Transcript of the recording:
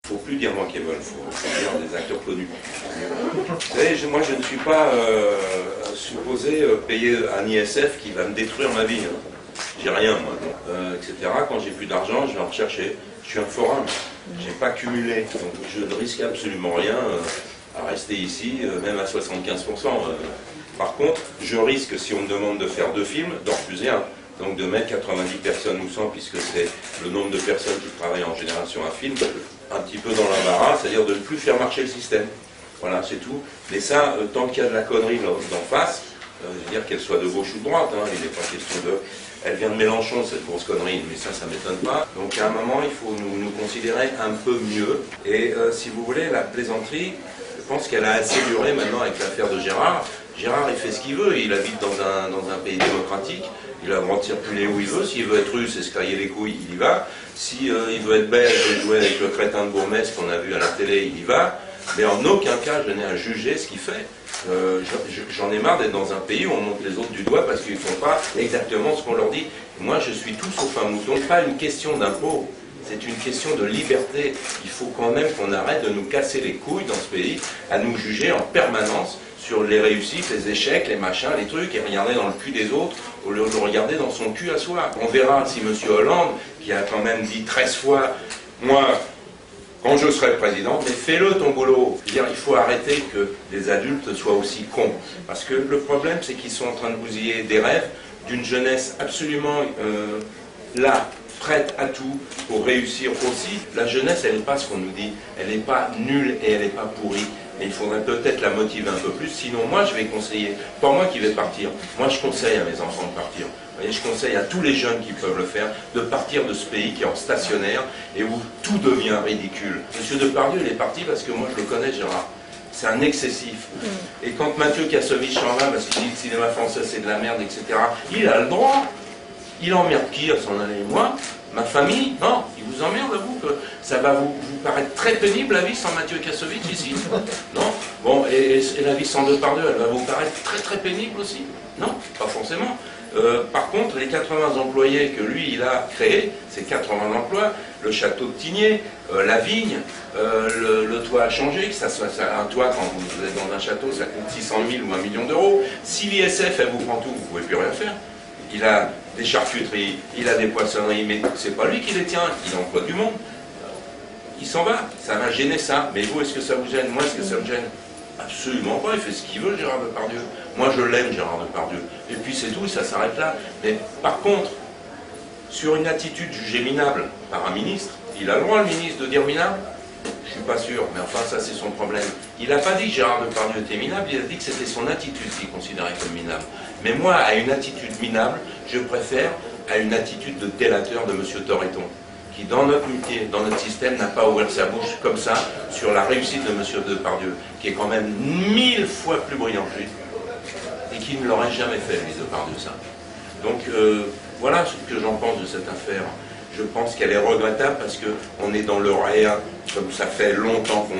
Il ne faut plus dire bankable, il faut dire des acteurs connus. Vous savez, moi je ne suis pas supposé payer un ISF qui va me détruire ma vie. Hein. J'ai rien, moi, etc. Quand j'ai plus d'argent, je vais en rechercher. Je suis un forain, je n'ai pas cumulé, donc je ne risque absolument rien à rester ici, même à 75%. Par contre, je risque, si on me demande de faire 2 films, d'en refuser un. Donc de mettre 90 personnes ou 100, puisque c'est le nombre de personnes qui travaillent en général sur un film, un petit peu dans l'embarras, c'est-à-dire de ne plus faire marcher le système. Voilà, c'est tout. Mais ça, tant qu'il y a de la connerie d'en face, je veux dire qu'elle soit de gauche ou de droite, hein, il n'est pas question de... Elle vient de Mélenchon, cette grosse connerie, mais ça ne m'étonne pas. Donc à un moment, il faut nous considérer un peu mieux. Et si vous voulez, la plaisanterie, je pense qu'elle a assez duré maintenant avec l'affaire de Gérard. Gérard, il fait ce qu'il veut, il habite dans un pays démocratique, il a le droit de circuler où il veut, s'il veut être russe et se cailler les couilles, il y va. Si il veut être belge et jouer avec le crétin de Bourmès qu'on a vu à la télé, il y va. Mais en aucun cas, je n'ai à juger ce qu'il fait. J'en ai marre d'être dans un pays où on monte les autres du doigt parce qu'ils ne font pas exactement ce qu'on leur dit. Moi, je suis tout sauf un mouton. Ce n'est pas une question d'impôt, c'est une question de liberté. Il faut quand même qu'on arrête de nous casser les couilles dans ce pays, à nous juger en permanence sur les réussites, les échecs, les machins, les trucs, et regarder dans le cul des autres au lieu de regarder dans son cul à soi. On verra si M. Hollande, qui a quand même dit 13 fois, moi, quand je serai président, mais fais-le ton boulot. C'est-à-dire, il faut arrêter que les adultes soient aussi cons. Parce que le problème, c'est qu'ils sont en train de bousiller des rêves d'une jeunesse absolument là, prête à tout pour réussir aussi. La jeunesse, elle n'est pas ce qu'on nous dit. Elle n'est pas nulle et elle n'est pas pourrie. Et il faudrait peut-être la motiver un peu plus. Sinon, moi, je vais conseiller. Pas moi qui vais partir. Moi, je conseille à mes enfants de partir. Vous voyez, je conseille à tous les jeunes qui peuvent le faire de partir de ce pays qui est en stationnaire et où tout devient ridicule. Monsieur Depardieu, il est parti parce que moi, je le connais, Gérard. C'est un excessif. Et quand Mathieu Kassovitch en va, parce qu'il dit que le cinéma français, c'est de la merde, etc., il a le droit. Il emmerde qui à s'en aller? Moi? Ma famille? Non, il vous emmerde, vous, que ça va vous paraître très pénible la vie sans Mathieu Kassovitch ici? Non? Bon, et la vie sans Depardieu, elle va vous paraître très très pénible aussi? Non, pas forcément. Par contre, les 80 employés que lui, il a créés, c'est 80 emplois, le château de Tigné, la vigne, le toit a changé, que ça soit un toit, quand vous êtes dans un château, ça coûte 600 000 ou 1 million d'euros. Si l'ISF, elle vous prend tout, vous ne pouvez plus rien faire. Il a des charcuteries, il a des poissonneries, mais c'est pas lui qui les tient, il emploie du monde. Il s'en va, ça va gêner ça. Mais vous, est-ce que ça vous gêne? Moi, est-ce que ça me gêne? Absolument pas, il fait ce qu'il veut, Gérard Depardieu. Moi, je l'aime, Gérard Depardieu. Et puis c'est tout, ça s'arrête là. Mais par contre, sur une attitude jugée minable par un ministre, il a le droit, le ministre, de dire minable? Je suis pas sûr, mais enfin, ça c'est son problème. Il n'a pas dit que Gérard Depardieu était minable, il a dit que c'était son attitude qu'il considérait comme minable. Mais moi, à une attitude minable, je préfère à une attitude de délateur de M. Torreton, qui dans notre métier, dans notre système, n'a pas ouvert sa bouche comme ça sur la réussite de M. Depardieu, qui est quand même 1000 fois plus brillant que lui, et qui ne l'aurait jamais fait, lui, Depardieu, ça. Donc, voilà ce que j'en pense de cette affaire. Je pense qu'elle est regrettable parce qu'on est dans le réel, comme ça fait longtemps qu'on